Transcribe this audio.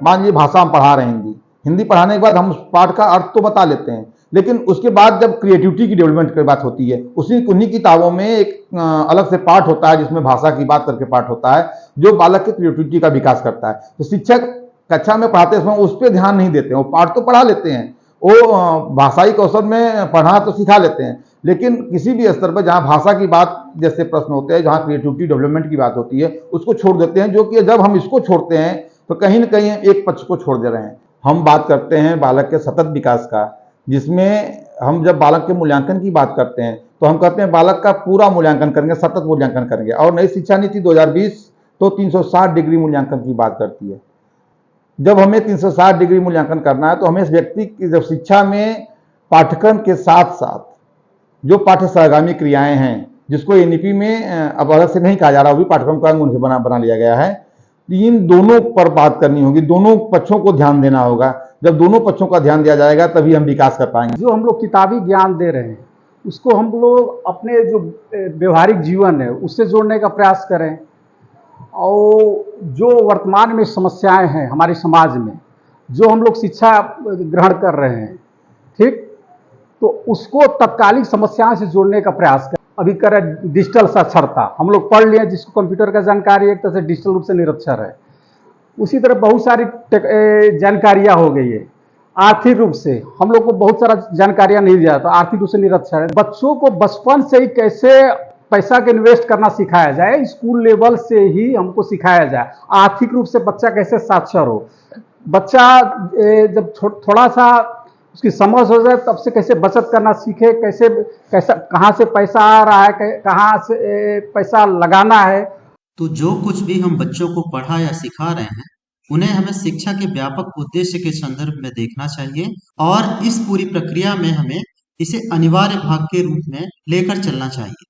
मान लीजिए भाषा हम पढ़ा रहे हैं, हिंदी हिंदी पढ़ाने के बाद हम उस पाठ का अर्थ तो बता लेते हैं, लेकिन उसके बाद जब क्रिएटिविटी की डेवलपमेंट की बात होती है, उन्हीं किताबों में एक अलग से पार्ट होता है जिसमें भाषा की बात करके पार्ट होता है जो बालक के क्रिएटिविटी का विकास करता है। तो शिक्षक कक्षा में पढ़ाते समय उस पर ध्यान नहीं देते हैं, वो पाठ तो पढ़ा लेते हैं, वो भाषाई कौशल में पढ़ना तो सिखा लेते हैं, लेकिन किसी भी स्तर पर जहाँ भाषा की बात जैसे प्रश्न होते हैं, जहाँ क्रिएटिविटी डेवलपमेंट की बात होती है, उसको छोड़ देते हैं, जो कि जब हम इसको छोड़ते हैं तो कहीं ना कहीं एक पक्ष को छोड़ दे रहे हैं। हम बात करते हैं बालक के सतत विकास का, जिसमें हम जब बालक के मूल्यांकन की बात करते हैं तो हम कहते हैं बालक का पूरा मूल्यांकन करेंगे, सतत मूल्यांकन करेंगे। और नई शिक्षा नीति 2020 तो 360 डिग्री मूल्यांकन की बात करती है। जब हमें 360 डिग्री मूल्यांकन करना है तो हमें इस व्यक्ति की जब शिक्षा में पाठ्यक्रम के साथ साथ जो पाठ्य सहगामी क्रियाएं हैं, जिसको एनईपी में अब अलग से नहीं कहा जा रहा, वो भी पाठ्यक्रम का अंग उनसे बना लिया गया है, इन दोनों पर बात करनी होगी, दोनों पक्षों को ध्यान देना होगा। जब दोनों पक्षों का ध्यान दिया जाएगा तभी हम विकास कर पाएंगे। जो हम लोग किताबी ज्ञान दे रहे हैं उसको हम लोग अपने जो व्यवहारिक जीवन है उससे जोड़ने का प्रयास करें, और जो वर्तमान में समस्याएं हैं हमारे समाज में, जो हम लोग शिक्षा ग्रहण कर रहे हैं, ठीक, तो उसको तत्कालिक समस्याओं से जोड़ने का प्रयास करें। अभी करें डिजिटल साक्षरता, हम लोग पढ़ लिए जिसको कंप्यूटर का जानकारी एक तरह से डिजिटल रूप से निरक्षर है, उसी तरह बहुत सारी जानकारियां हो गई है। आर्थिक रूप से हम लोग को बहुत सारा जानकारियां नहीं दिया, तो आर्थिक रूप से निरक्षर है। बच्चों को बचपन से ही कैसे पैसा के इन्वेस्ट करना सिखाया जाए, स्कूल लेवल से ही हमको सिखाया जाए। आर्थिक रूप से बच्चा कैसे साक्षर हो, बच्चा जब थोड़ा सा उसकी समझ हो जाए तब से कैसे बचत करना सीखे, कैसा कहाँ से पैसा आ रहा है, कहाँ से पैसा लगाना है। तो जो कुछ भी हम बच्चों को पढ़ा या सिखा रहे हैं उन्हें हमें शिक्षा के व्यापक उद्देश्य के संदर्भ में देखना चाहिए, और इस पूरी प्रक्रिया में हमें इसे अनिवार्य भाग के रूप में लेकर चलना चाहिए।